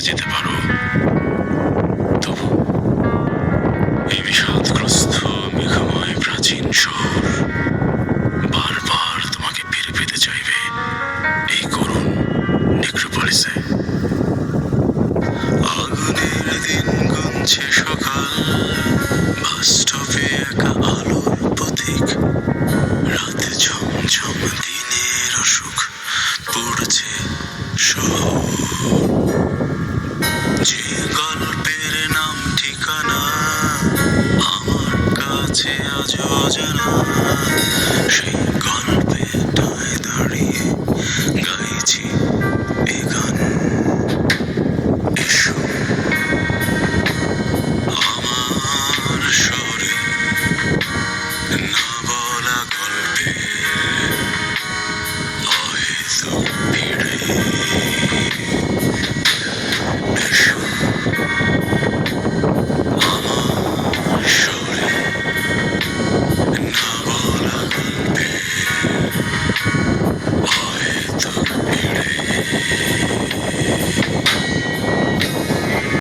যেতে পারো, তবু এই বিষাদগ্রস্ত মেঘময় প্রাচীন শহর বারবার তোমাকে ফিরে পেতে চাইবে এই করুণ নেক্রোপলিসে। আগুনের দিন গুনছে সকাল, বাস্তবে একা আলোর পথিক, রাতে ঝমঝম দিনের অসুখ পড়ছে শহর। যে গল্পের নাম ঠিকানা আমার কাছে আজ অজানা, সেই গল্পেটায় দাঁড়িয়ে গাইছি এ গান। এসো আমার শহরে, না